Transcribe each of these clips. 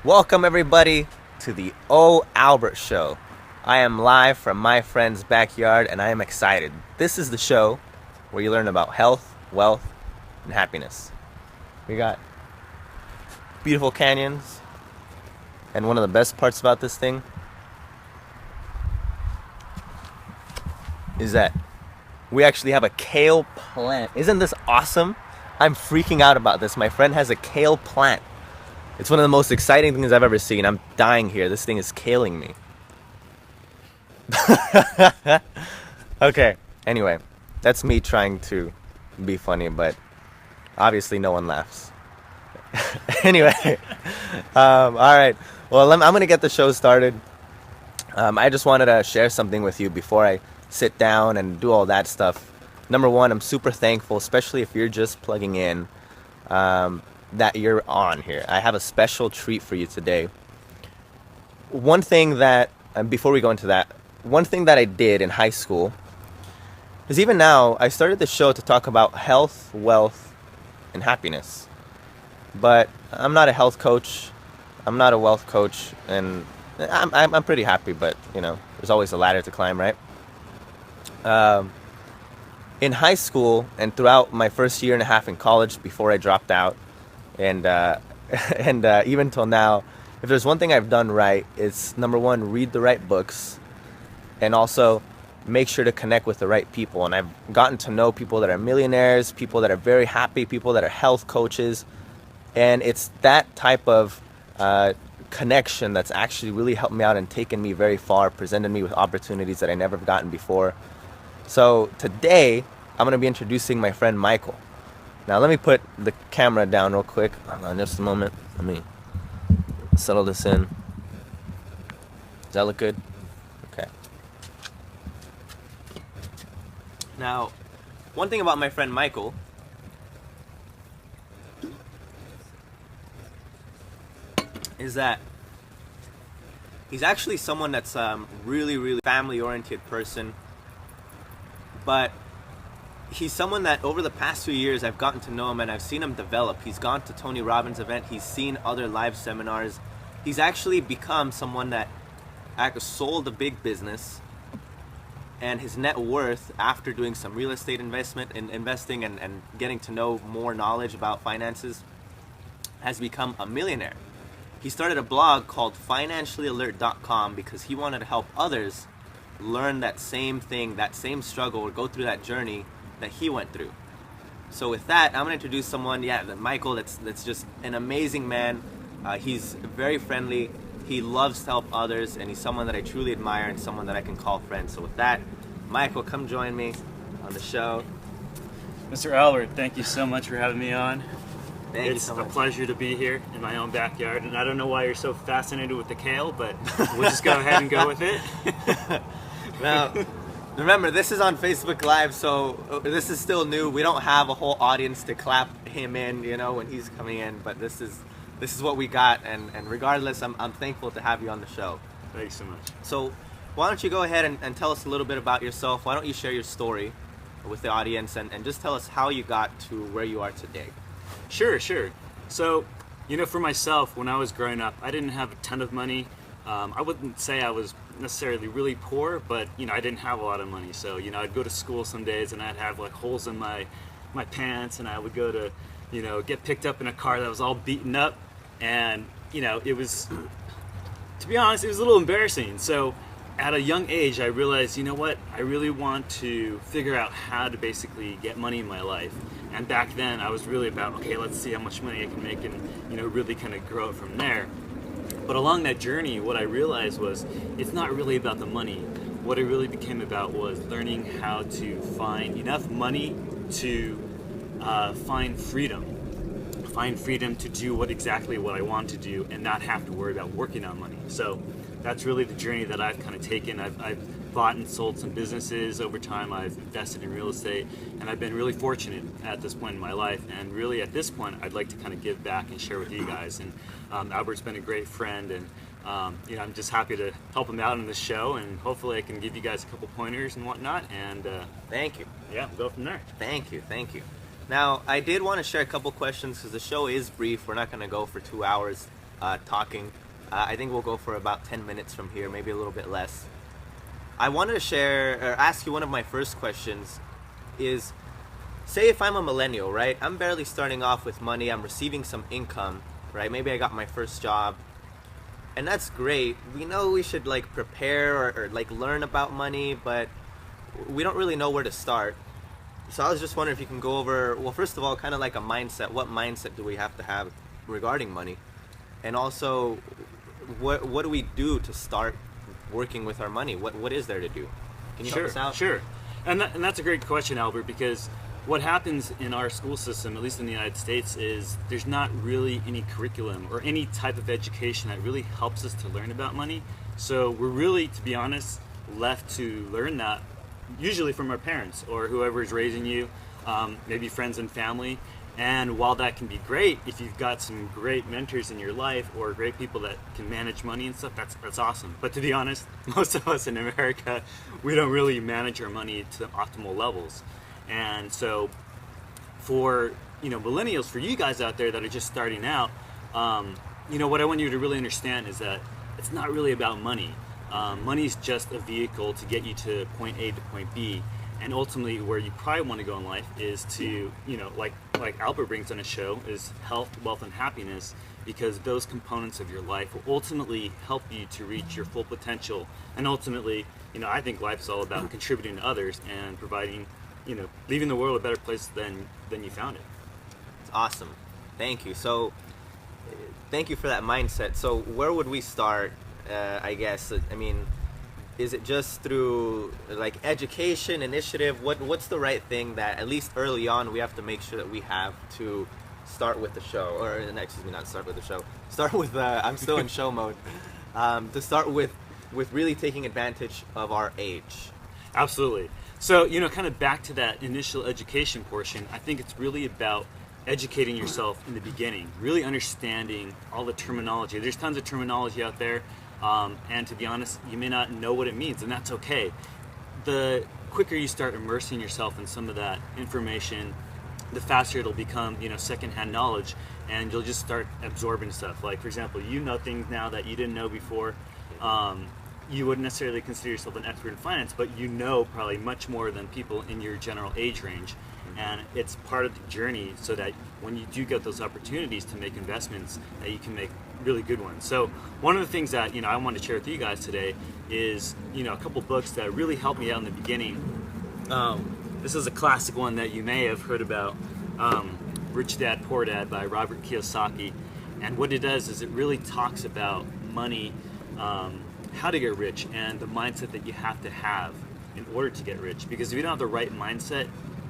Welcome everybody to the ohAlbert show. I am live from my friend's backyard and I am excited. This is the show where you learn about health, wealth, and happiness. We got beautiful canyons, and one of the best parts about this thing is that we actually have a kale plant. Isn't this awesome? I'm freaking out about this. My friend has a kale plant. It's one of the most exciting things I've ever seen. I'm dying here. This thing is killing me. Okay, anyway, that's me trying to be funny, but obviously no one laughs. Anyway, all right. Well, I'm going to get the show started. I just wanted to share something with you before I sit down and do all that stuff. Number one, I'm super thankful, especially if you're just plugging in, that you're on here. I have a special treat for you today. One thing that, before we go into that, one thing that I did in high school is, even now, I started the show to talk about health, wealth, and happiness. But I'm not a health coach, I'm not a wealth coach, and I'm pretty happy, but, you know, there's always a ladder to climb, right? In high school and throughout my first year and a half in college before I dropped out, and even till now, if there's one thing I've done right, it's number one, read the right books, and also make sure to connect with the right people. And I've gotten to know people that are millionaires, people that are very happy, people that are health coaches, and it's that type of connection that's actually really helped me out and taken me very far, presented me with opportunities that I never have gotten before. So today, I'm going to be introducing my friend Michael. Now let me put the camera down real quick. Hold on just a moment. Let me settle this in. Does that look good? Okay. Now, one thing about my friend Michael is that he's actually someone that's really family-oriented person, but he's someone that over the past few years I've gotten to know him and I've seen him develop. He's gone to Tony Robbins' event. He's seen other live seminars. He's actually become someone that sold a big business, and his net worth after doing some real estate investing and getting to know more knowledge about finances has become a millionaire. He started a blog called financiallyalert.com because he wanted to help others learn that same thing, that same struggle, or go through that journey that he went through. So with that, I'm going to introduce someone, Michael, that's just an amazing man. He's very friendly. He loves to help others, and he's someone that I truly admire and someone that I can call friend. So with that, Michael, come join me on the show. Mr. Albert, thank you so much for having me on. Thank you It's so a much. pleasure to be here in my own backyard, and I don't know why you're so fascinated with the kale, but we'll just go ahead and go with it. Now, remember, this is on Facebook Live, so this is still new. We don't have a whole audience to clap him in, you know, when he's coming in, but this is what we got, and regardless, I'm thankful to have you on the show. Thanks so much. So why don't you go ahead and tell us a little bit about yourself? Why don't you share your story with the audience and just tell us how you got to where you are today? Sure. So, for myself, when I was growing up, I didn't have a ton of money. I wouldn't say I was necessarily really poor, but, I didn't have a lot of money. So, I'd go to school some days and I'd have like holes in my pants, and I would go to, get picked up in a car that was all beaten up. And, it was, to be honest, it was a little embarrassing. So at a young age, I realized, I really want to figure out how to basically get money in my life. And back then, I was really about, okay, let's see how much money I can make and, really kind of grow it from there. But along that journey, what I realized was it's not really about the money. What it really became about was learning how to find enough money to find freedom. Find freedom to do exactly what I want to do and not have to worry about working on money. So that's really the journey that I've kind of taken. I've bought and sold some businesses over time. I've invested in real estate, and I've been really fortunate at this point in my life. And really at this point, I'd like to kind of give back and share with you guys. And Albert's been a great friend, and I'm just happy to help him out on this show, and hopefully I can give you guys a couple pointers and whatnot. And Thank you. yeah, we'll go from there. Thank you. Now, I did want to share a couple questions because the show is brief. We're not going to go for 2 hours. talking. I think we'll go for about 10 minutes from here, maybe a little bit less. I wanted to share or ask you one of my first questions is, say if I'm a millennial, right? I'm barely starting off with money, I'm receiving some income, right? Maybe I got my first job, and that's great. We know we should like prepare or like learn about money, but we don't really know where to start. So I was just wondering if you can go over, well, first of all, kind of like a mindset. What mindset do we have to have regarding money? And also, what do we do to start working with our money? What is there to do? Can you help us out? Sure. And that's a great question, Albert, because what happens in our school system, at least in the United States, is there's not really any curriculum or any type of education that really helps us to learn about money. So we're really, to be honest, left to learn that usually from our parents or whoever is raising you, maybe friends and family. And while that can be great, if you've got some great mentors in your life or great people that can manage money and stuff, that's awesome. But to be honest, most of us in America, we don't really manage our money to optimal levels. And so for, millennials, for you guys out there that are just starting out, what I want you to really understand is that it's not really about money. Money is just a vehicle to get you to point A to point B. And ultimately, where you probably want to go in life is to, like Albert brings on his show, is health, wealth, and happiness, because those components of your life will ultimately help you to reach your full potential. And ultimately, I think life is all about contributing to others and providing, leaving the world a better place than you found it. It's awesome. Thank you. So, thank you for that mindset. So, where would we start, I guess? I mean, is it just through like education initiative? What's the right thing that at least early on we have to make sure that we have to start with the show, or excuse me, not start with the show. Start with I'm still in show mode. To start with really taking advantage of our age. Absolutely. So kind of back to that initial education portion. I think it's really about educating yourself in the beginning, really understanding all the terminology. There's tons of terminology out there. And to be honest, you may not know what it means, and that's okay. The quicker you start immersing yourself in some of that information, the faster it'll become, secondhand knowledge, and you'll just start absorbing stuff. Like, for example, things now that you didn't know before. You wouldn't necessarily consider yourself an expert in finance, but probably much more than people in your general age range. And it's part of the journey so that when you do get those opportunities to make investments, that you can make really good ones. So one of the things that I want to share with you guys today is a couple books that really helped me out in the beginning. This is a classic one that you may have heard about, Rich Dad Poor Dad by Robert Kiyosaki. And what it does is it really talks about money, how to get rich, and the mindset that you have to have in order to get rich. Because if you don't have the right mindset,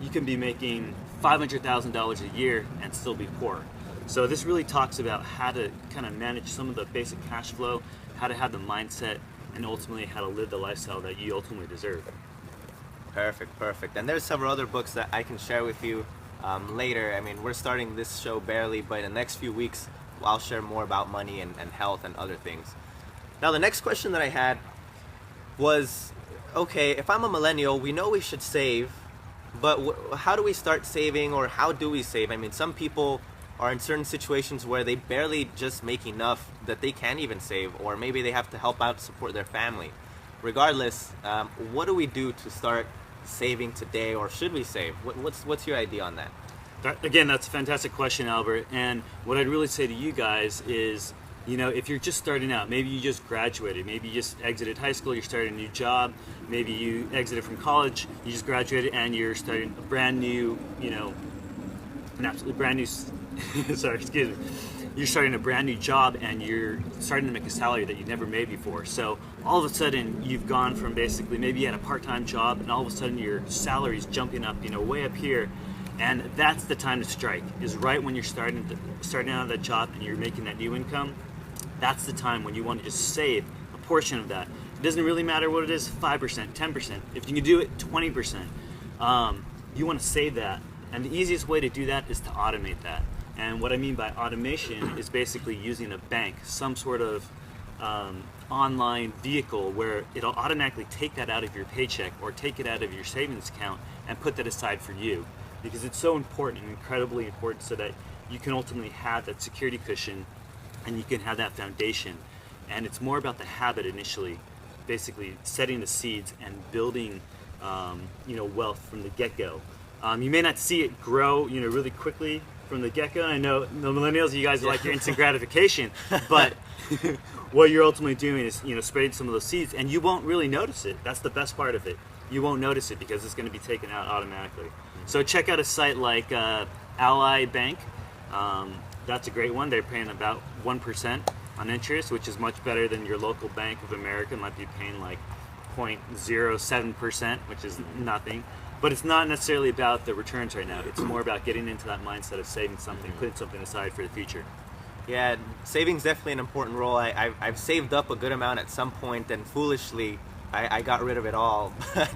you can be making $500,000 a year and still be poor. So this really talks about how to kind of manage some of the basic cash flow, how to have the mindset, and ultimately how to live the lifestyle that you ultimately deserve. Perfect. And there's several other books that I can share with you later. I mean, we're starting this show barely, but in the next few weeks, I'll share more about money and health and other things. Now, the next question that I had was, okay, if I'm a millennial, we know we should save, but how do we start saving, or how do we save? I mean, some people are in certain situations where they barely just make enough that they can't even save, or maybe they have to help out to support their family. Regardless, what do we do to start saving today, or should we save? What's your idea on that? Again, that's a fantastic question, Albert. And what I'd really say to you guys is, if you're just starting out, maybe you just graduated, maybe you just exited high school, you're starting a new job, maybe you exited from college, you just graduated, and you're starting a brand new, an absolutely brand new, sorry, excuse me. You're starting a brand new job and you're starting to make a salary that you never made before. So all of a sudden you've gone from basically, maybe you had a part-time job, and all of a sudden your salary's jumping up, way up here. And that's the time to strike, is right when you're starting out of that job and you're making that new income. That's the time when you want to just save a portion of that. It doesn't really matter what it is, 5%, 10%. If you can do it, 20%. You want to save that. And the easiest way to do that is to automate that. And what I mean by automation is basically using a bank, some sort of online vehicle where it'll automatically take that out of your paycheck or take it out of your savings account and put that aside for you. Because it's so important and incredibly important so that you can ultimately have that security cushion and you can have that foundation. And it's more about the habit initially, basically setting the seeds and building wealth from the get-go. You may not see it grow really quickly from the get-go. I know the millennials, you guys like your instant gratification, but what you're ultimately doing is spreading some of those seeds, and you won't really notice it. That's the best part of it. You won't notice it because it's going to be taken out automatically. So check out a site like Ally Bank. That's a great one. They're paying about 1% on interest, which is much better than your local Bank of America might be paying like 0.07%, which is nothing. But it's not necessarily about the returns right now. It's more about getting into that mindset of saving something, putting something aside for the future. Yeah, saving's definitely an important role. I've saved up a good amount at some point, and foolishly, I got rid of it all. But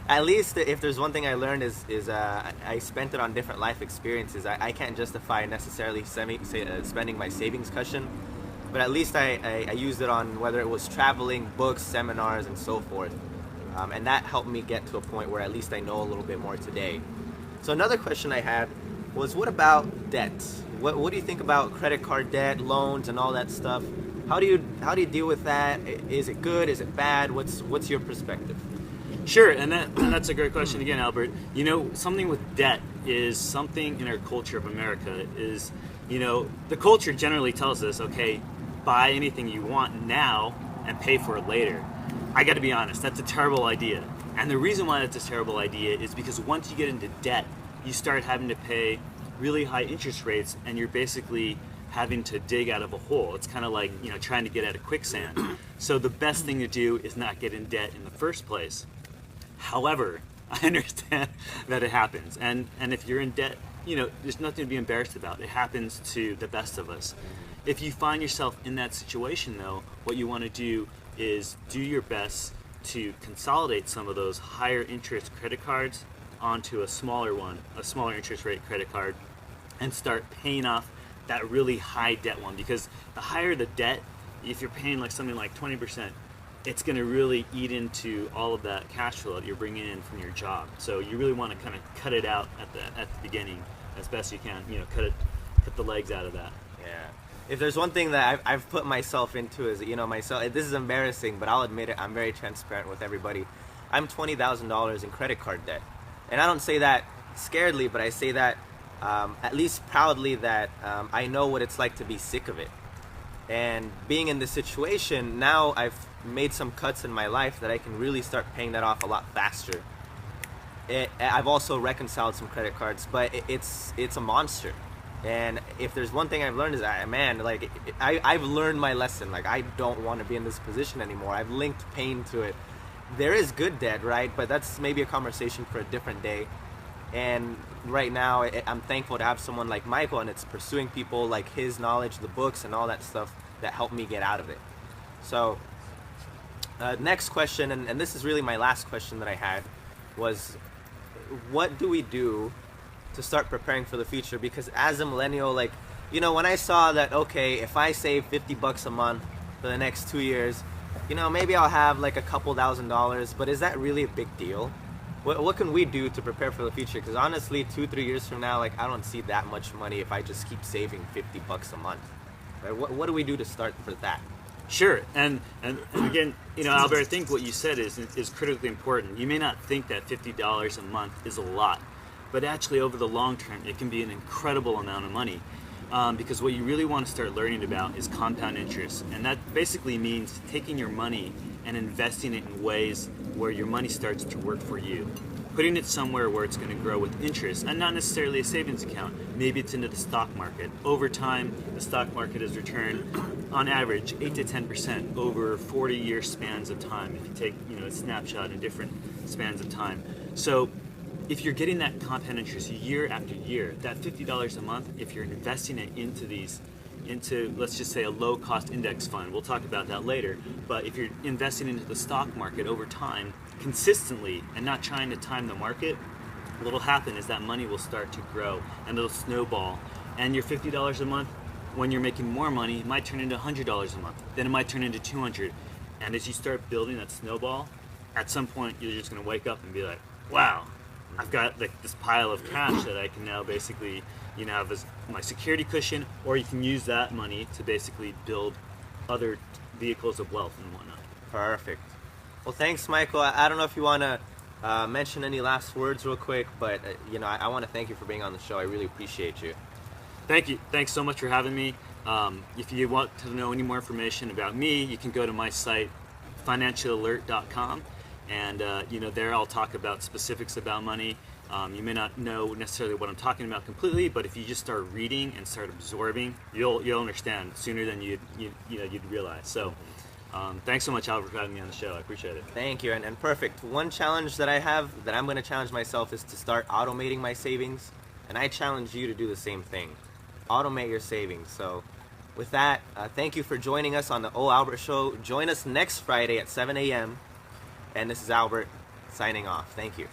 at least if there's one thing I learned is I spent it on different life experiences. I can't justify necessarily spending my savings cushion, but at least I used it on whether it was traveling, books, seminars, and so forth. And that helped me get to a point where at least I know a little bit more today. So another question I had was, what about debt? What do you think about credit card debt, loans, and all that stuff? How do you deal with that? Is it good? Is it bad? What's your perspective? Sure, and that's a great question again, Albert. Something with debt is something in our culture of America is, the culture generally tells us, okay, buy anything you want now and pay for it later. I got to be honest, that's a terrible idea. And the reason why that's a terrible idea is because once you get into debt, you start having to pay really high interest rates, and you're basically having to dig out of a hole. It's kind of like trying to get out of quicksand. So the best thing to do is not get in debt in the first place. However, I understand that it happens, and if you're in debt, there's nothing to be embarrassed about. It happens to the best of us. If you find yourself in that situation, though, what you want to do is do your best to consolidate some of those higher interest credit cards onto a smaller interest rate credit card, and start paying off that really high debt one. Because the higher the debt, if you're paying like something like 20%, it's going to really eat into all of that cash flow that you're bringing in from your job. So you really want to kind of cut it out at the beginning as best you can. Cut the legs out of that. Yeah. If there's one thing that I've put myself into is, myself, this is embarrassing, but I'll admit it, I'm very transparent with everybody. I'm $20,000 in credit card debt. And I don't say that scaredly, but I say that at least proudly that I know what it's like to be sick of it. And being in this situation, now I've made some cuts in my life that I can really start paying that off a lot faster. I've also reconciled some credit cards, but it's a monster. And if there's one thing I've learned is that, I've learned my lesson. Like, I don't want to be in this position anymore. I've linked pain to it. There is good debt, right? But that's maybe a conversation for a different day. And right now, I'm thankful to have someone like Michael, and it's pursuing people like his knowledge, the books, and all that stuff that helped me get out of it. So, next question, and this is really my last question that I had, was what do we do to start preparing for the future? Because as a millennial, when I saw that, okay, if I save $50 a month for the next 2 years, maybe I'll have like a couple $1,000s, but is that really a big deal? What can we do to prepare for the future? Because honestly, 2-3 years from now, I don't see that much money if I just keep saving $50 a month. Right? What do we do to start for that? Sure, and again, Albert, I think what you said is critically important. You may not think that $50 a month is a lot, but actually over the long term, it can be an incredible amount of money. Because what you really want to start learning about is compound interest, and that basically means taking your money and investing it in ways where your money starts to work for you. Putting it somewhere where it's going to grow with interest, and not necessarily a savings account. Maybe it's into the stock market. Over time, the stock market has returned, on average, 8 to 10% over 40-year spans of time, if you take a snapshot in different spans of time. So if you're getting that compound interest year after year, that $50 a month, if you're investing it into, let's just say, a low-cost index fund, we'll talk about that later, but if you're investing into the stock market over time, consistently, and not trying to time the market, what'll happen is that money will start to grow, and it'll snowball, and your $50 a month, when you're making more money, it might turn into $100 a month, then it might turn into $200, and as you start building that snowball, at some point, you're just going to wake up and be like, wow, I've got like this pile of cash that I can now basically, have as my security cushion, or you can use that money to basically build other vehicles of wealth and whatnot. Perfect. Well, thanks, Michael. I don't know if you want to mention any last words real quick, but I want to thank you for being on the show. I really appreciate you. Thank you. Thanks so much for having me. If you want to know any more information about me, you can go to my site, financialalert.com, and there I'll talk about specifics about money. You may not know necessarily what I'm talking about completely, but if you just start reading and start absorbing, you'll understand sooner than you'd realize. So, thanks so much, Albert, for having me on the show. I appreciate it. Thank you, and perfect. One challenge that I have that I'm going to challenge myself is to start automating my savings, and I challenge you to do the same thing. Automate your savings. So, with that, thank you for joining us on the ohAlbert Show. Join us next Friday at 7 a.m. And this is Albert signing off. Thank you.